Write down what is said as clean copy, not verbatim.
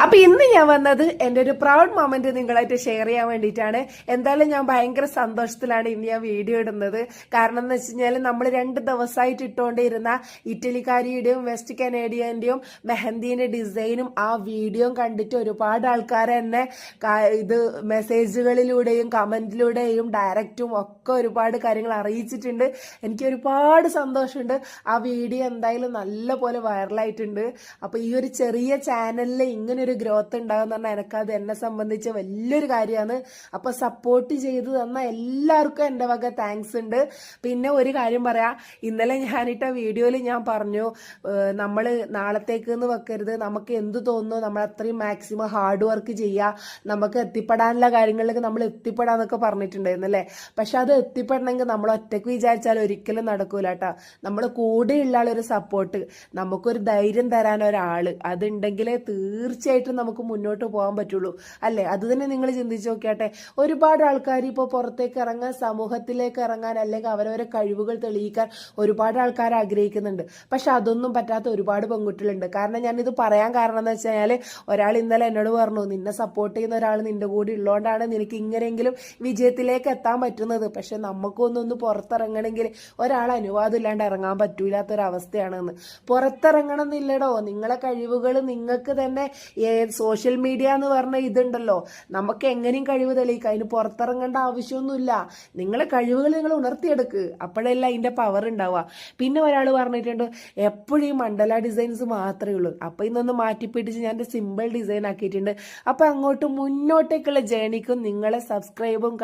അപ്പൊ ഇന്ന് ഞാൻ വന്നത് എന്റെ ഒരു പ്രൗഡ് മൊമെന്റ് നിങ്ങളായിട്ട് ഷെയർ ചെയ്യാൻ വേണ്ടിയിട്ടാണ്. എന്തായാലും ഞാൻ ഭയങ്കര സന്തോഷത്തിലാണ് ഇന്ന് ഞാൻ വീഡിയോ ഇടുന്നത്. കാരണം എന്ന് വെച്ച് കഴിഞ്ഞാൽ നമ്മൾ 2 ദിവസമായിട്ട് ഇട്ടുകൊണ്ടിരുന്ന ഇറ്റലിക്കാരിയുടെയും വെസ്റ്റ് കനേഡിയന്റെയും മെഹന്തിന്റെ ഡിസൈനും ആ വീഡിയോയും കണ്ടിട്ട് ഒരുപാട് ആൾക്കാർ എന്നെ ഇത് മെസ്സേജുകളിലൂടെയും കമന്റിലൂടെയും ഡയറക്റ്റും ഒക്കെ ഒരുപാട് കാര്യങ്ങൾ അറിയിച്ചിട്ടുണ്ട്. എനിക്ക് ഒരുപാട് സന്തോഷമുണ്ട്. ആ വീഡിയോ എന്തായാലും നല്ല പോലെ വൈറലായിട്ടുണ്ട്. അപ്പൊ ഈ ഒരു ചെറിയ ചാനലിൽ ഇങ്ങനെ ഒരു ഗ്രോത്ത് ഉണ്ടാകുന്ന പറഞ്ഞാൽ എനിക്കത് എന്നെ സംബന്ധിച്ച് വലിയൊരു കാര്യമാണ്. അപ്പൊ സപ്പോർട്ട് ചെയ്ത് തന്ന എല്ലാവർക്കും എൻ്റെ വക താങ്ക്സ് ഉണ്ട്. പിന്നെ ഒരു കാര്യം പറയാം, ഇന്നലെ ഞാനിട്ട വീഡിയോയിൽ ഞാൻ പറഞ്ഞു നമ്മൾ നാളത്തേക്ക് എന്ന് വെക്കരുത്, നമുക്ക് എന്ത് തോന്നുന്നു നമ്മൾ അത്രയും മാക്സിമം ഹാർഡ് വർക്ക് ചെയ്യുക, നമുക്ക് എത്തിപ്പെടാനുള്ള കാര്യങ്ങളിലേക്ക് നമ്മൾ എത്തിപ്പെടാന്നൊക്കെ പറഞ്ഞിട്ടുണ്ടായിരുന്നു അല്ലേ. പക്ഷെ അത് എത്തിപ്പെടണമെങ്കിൽ നമ്മൾ ഒറ്റയ്ക്ക് വിചാരിച്ചാൽ ഒരിക്കലും നടക്കൂല കേട്ടോ. നമ്മൾ കൂടെയുള്ള ആളൊരു സപ്പോർട്ട്, നമുക്കൊരു ധൈര്യം തരാൻ ഒരാള് അതുണ്ടെങ്കിലേ തീർച്ചയായിട്ടും നമുക്ക് മുന്നോട്ട് പോകാൻ പറ്റുള്ളൂ അല്ലേ. അത് തന്നെ നിങ്ങൾ ചിന്തിച്ചു നോക്കിയാട്ടെ. ഒരുപാട് ആൾക്കാർ ഇപ്പോൾ പുറത്തേക്ക് ഇറങ്ങാൻ, സമൂഹത്തിലേക്ക് ഇറങ്ങാൻ, അല്ലെങ്കിൽ അവരവരെ കഴിവുകൾ തെളിയിക്കാൻ ഒരുപാട് ആൾക്കാർ ആഗ്രഹിക്കുന്നുണ്ട്. പക്ഷെ അതൊന്നും പറ്റാത്ത ഒരുപാട് പെൺകുട്ടികളുണ്ട്. കാരണം ഞാനിത് പറയാൻ കാരണം എന്ന് വെച്ച് കഴിഞ്ഞാൽ, ഒരാൾ ഇന്നലെ എന്നോട് പറഞ്ഞു, നിന്നെ സപ്പോർട്ട് ചെയ്യുന്ന ഒരാൾ നിന്റെ കൂടെ ഉള്ളതുകൊണ്ടാണ് നിനക്ക് ഇങ്ങനെയെങ്കിലും വിജയത്തിലേക്ക് എത്താൻ പറ്റുന്നത്. പക്ഷെ നമുക്കൊന്നൊന്ന് പുറത്തിറങ്ങണമെങ്കിൽ ഒരാൾ അനുവാദം ഇല്ലാണ്ട് ഇറങ്ങാൻ പറ്റൂലാത്തൊരവസ്ഥയാണെന്ന്. പുറത്തിറങ്ങണം എന്നില്ലടോ, നിങ്ങളെ കഴിവുകൾ നിങ്ങൾക്ക് തന്നെ സോഷ്യൽ മീഡിയ എന്ന് പറഞ്ഞ ഇതുണ്ടല്ലോ, നമുക്ക് എങ്ങനെയും കഴിവ് തെളിയിക്കാം. അതിന് പുറത്തിറങ്ങേണ്ട ആവശ്യമൊന്നുമില്ല. നിങ്ങളെ കഴിവുകൾ നിങ്ങൾ ഉണർത്തിയെടുക്ക്, അപ്പോഴല്ല അതിന്റെ പവർ ഉണ്ടാവുക. പിന്നെ ഒരാൾ പറഞ്ഞിട്ടുണ്ട് എപ്പോഴും ഈ മണ്ഡല ഡിസൈൻസ് മാത്രമേ ഉള്ളൂ. അപ്പൊ ഇന്നൊന്ന് മാറ്റിപ്പിടിച്ച് ഞാൻ സിമ്പിൾ ഡിസൈൻ ആക്കിയിട്ടുണ്ട്. അപ്പൊ അങ്ങോട്ട് മുന്നോട്ടേക്കുള്ള ജേണിക്കും നിങ്ങളെ സബ്സ്ക്രൈബും